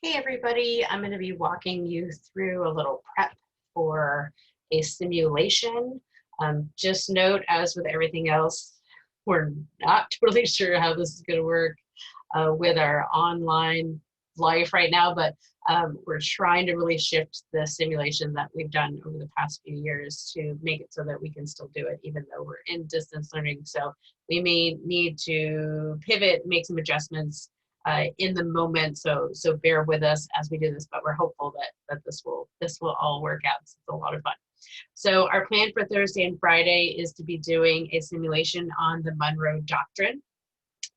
Hey everybody, I'm going to be walking you through a little prep for a simulation. Just note, as with everything else, we're not totally sure how this is going to work with our online life right now, but we're trying to really shift the simulation that we've done over the past few years to make it so that we can still do it even though we're in distance learning. So we may need to pivot, make some adjustments in the moment. So bear with us as we do this, but we're hopeful that this will all work out. It's a lot of fun. So our plan for Thursday and Friday is to be doing a simulation on the Monroe Doctrine.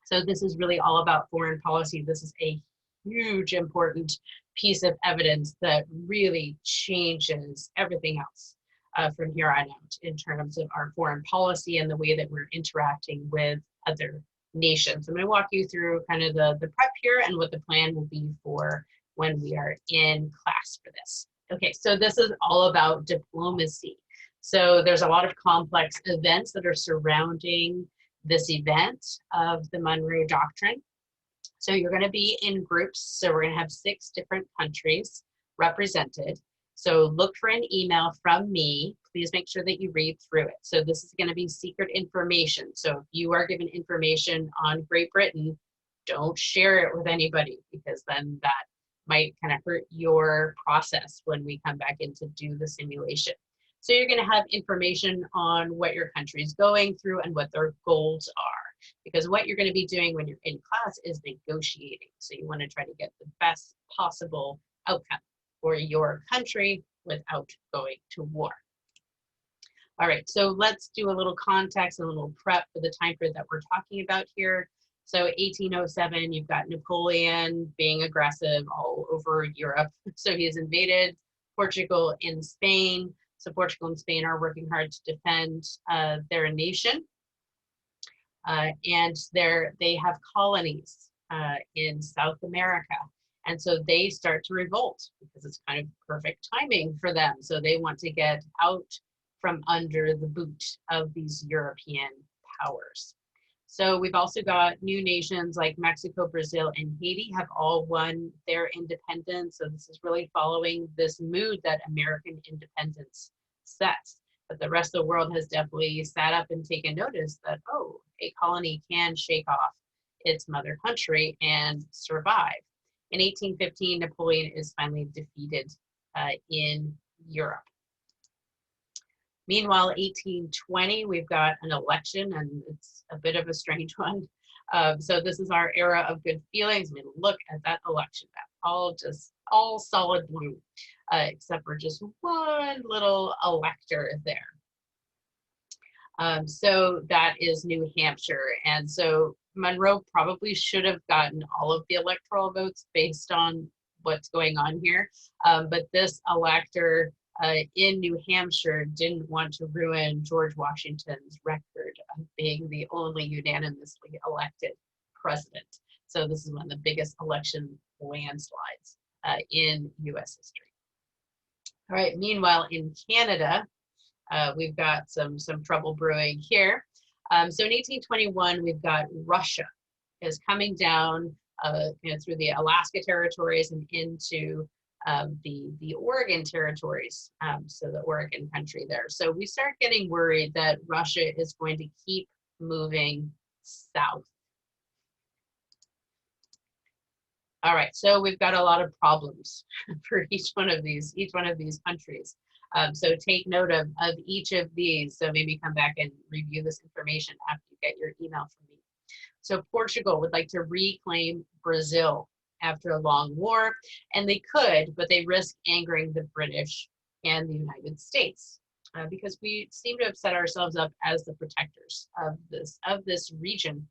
So this is really all about foreign policy. This is a huge important piece of evidence that really changes everything else from here on out in terms of our foreign policy and the way that we're interacting with other nations. I'm going to walk you through kind of the prep here and what the plan will be for when we are in class for this. Okay, so this is all about diplomacy. So there's a lot of complex events that are surrounding this event of the Monroe Doctrine. So you're going to be in groups. So we're going to have 6 different countries represented. So look for an email from me. Please make sure that you read through it. So this is going to be secret information. So if you are given information on Great Britain, don't share it with anybody, because then that might kind of hurt your process when we come back in to do the simulation. So you're going to have information on what your country is going through and what their goals are, because what you're going to be doing when you're in class is negotiating. So you want to try to get the best possible outcome for your country without going to war. All right, so let's do a little context and a little prep for the time period that we're talking about here. So 1807, you've got Napoleon being aggressive all over Europe. So he's invaded Portugal and Spain. So Portugal and Spain are working hard to defend their nation. And they have colonies in South America. And so they start to revolt because it's kind of perfect timing for them. So they want to get out from under the boot of these European powers. So we've also got new nations like Mexico, Brazil, and Haiti have all won their independence. So this is really following this mood that American independence sets. But the rest of the world has definitely sat up and taken notice that, oh, a colony can shake off its mother country and survive. In 1815, Napoleon is finally defeated in Europe. Meanwhile, 1820, we've got an election, and it's a bit of a strange one. So this is our era of good feelings. I mean, look at that election map, all solid blue, except for just one little elector there. So that is New Hampshire. And so Monroe probably should have gotten all of the electoral votes based on what's going on here. But this elector in New Hampshire didn't want to ruin George Washington's record of being the only unanimously elected president. So this is one of the biggest election landslides in US history. All right, meanwhile, in Canada, we've got some trouble brewing here. So in 1821, we've got Russia is coming down through the Alaska territories and into the Oregon territories, so the Oregon country there. So we start getting worried that Russia is going to keep moving south. All right, so we've got a lot of problems for each one of these countries. So take note of each of these. So maybe come back and review this information after you get your email from me. So Portugal would like to reclaim Brazil after a long war, and they could, but they risk angering the British and the United States because we seem to have set ourselves up as the protectors of this region.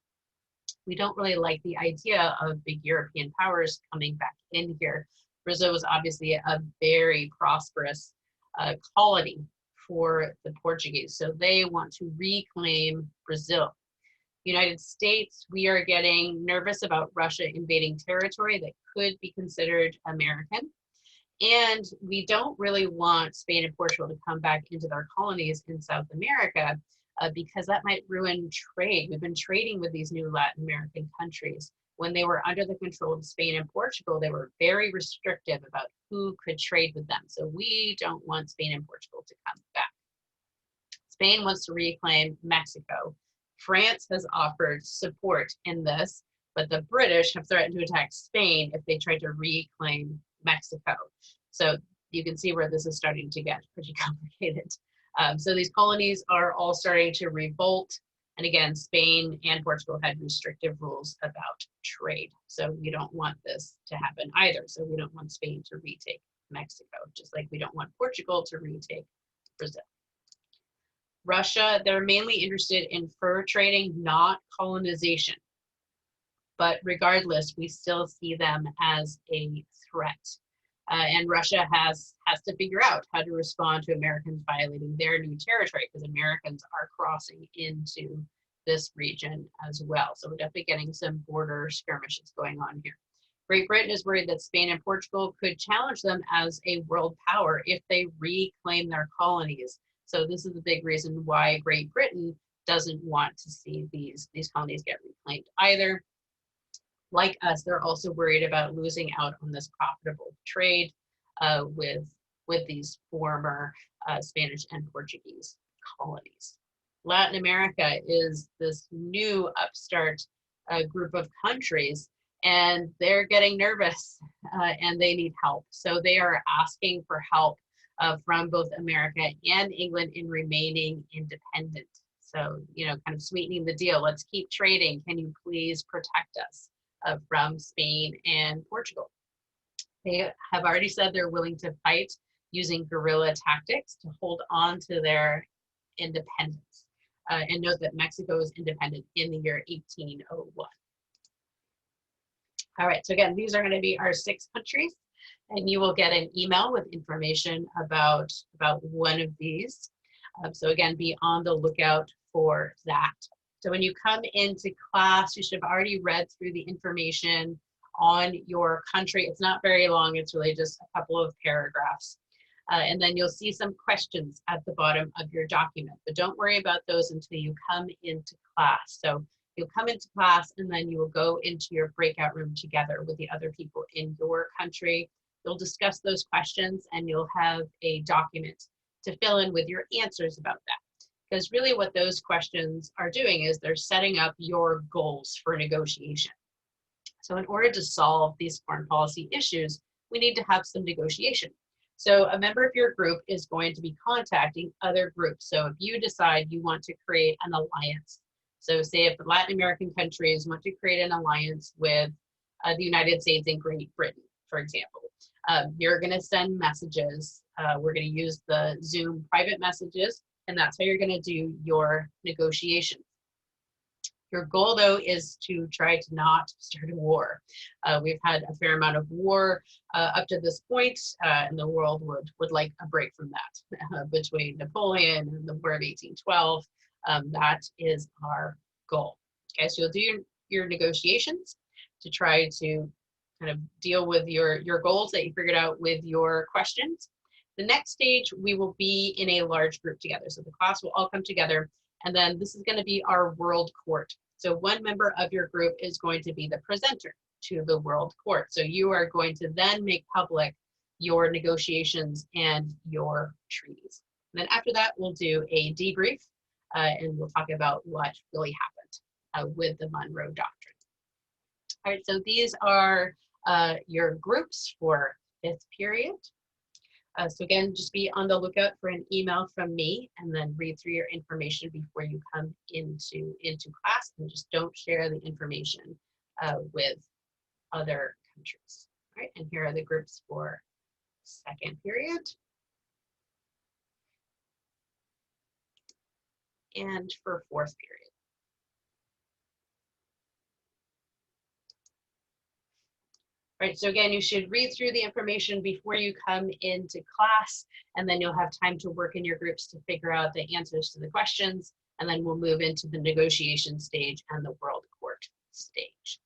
We don't really like the idea of big European powers coming back in here. Brazil was obviously a very prosperous colony for the Portuguese, so they want to reclaim Brazil. United States, we are getting nervous about Russia invading territory that could be considered American. And we don't really want Spain and Portugal to come back into their colonies in South America because that might ruin trade. We've been trading with these new Latin American countries. when they were under the control of Spain and Portugal, they were very restrictive about who could trade with them. So we don't want Spain and Portugal to come back. Spain wants to reclaim Mexico. France has offered support in this, but the British have threatened to attack Spain if they try to reclaim Mexico. So you can see where this is starting to get pretty complicated. So these colonies are all starting to revolt. And again, Spain and Portugal had restrictive rules about trade. So we don't want this to happen either. So we don't want Spain to retake Mexico, just like we don't want Portugal to retake Brazil. Russia, they're mainly interested in fur trading, not colonization. But regardless, we still see them as a threat. And Russia has to figure out how to respond to Americans violating their new territory, because Americans are crossing into this region as well. So we're definitely getting some border skirmishes going on here. Great Britain is worried that Spain and Portugal could challenge them as a world power if they reclaim their colonies. So this is the big reason why Great Britain doesn't want to see these colonies get reclaimed either. Like us, they're also worried about losing out on this profitable trade with these former Spanish and Portuguese colonies. Latin America is this new upstart group of countries, and they're getting nervous and they need help. So they are asking for help from both America and England in remaining independent. So, you know, kind of sweetening the deal. Let's keep trading. Can you please protect us from Spain and Portugal? They have already said they're willing to fight using guerrilla tactics to hold on to their independence. And note that Mexico was independent in the year 1801. All right, so again, these are going to be our 6 countries, and you will get an email with information about one of these. So again, be on the lookout for that. So when you come into class, you should have already read through the information on your country. It's not very long, it's really just a couple of paragraphs. And then you'll see some questions at the bottom of your document, but don't worry about those until you come into class. So you'll come into class and then you will go into your breakout room together with the other people in your country. You'll discuss those questions and you'll have a document to fill in with your answers about that. Because really what those questions are doing is they're setting up your goals for negotiation. So in order to solve these foreign policy issues, we need to have some negotiation. So a member of your group is going to be contacting other groups. So if you decide you want to create an alliance, so say if the Latin American countries want to create an alliance with the United States and Great Britain, for example, you're going to send messages. We're going to use the Zoom private messages, and that's how you're going to do your negotiations. Your goal, though, is to try to not start a war. We've had a fair amount of war up to this point, and the world would like a break from that. Between Napoleon and the War of 1812, that is our goal. Okay, so you'll do your negotiations to try to kind of deal with your goals that you figured out with your questions. The next stage, we will be in a large group together. So the class will all come together, and then this is going to be our world court. So one member of your group is going to be the presenter to the world court. So you are going to then make public your negotiations and your treaties. And then after that, we'll do a debrief, and we'll talk about what really happened with the Monroe Doctrine. All right, so these are your groups for 5th period. So again, just be on the lookout for an email from me, and then read through your information before you come into class, and just don't share the information with other countries. All right, and here are the groups for 2nd period and for 4th period. Right, so again, you should read through the information before you come into class, and then you'll have time to work in your groups to figure out the answers to the questions, and then we'll move into the negotiation stage and the world court stage.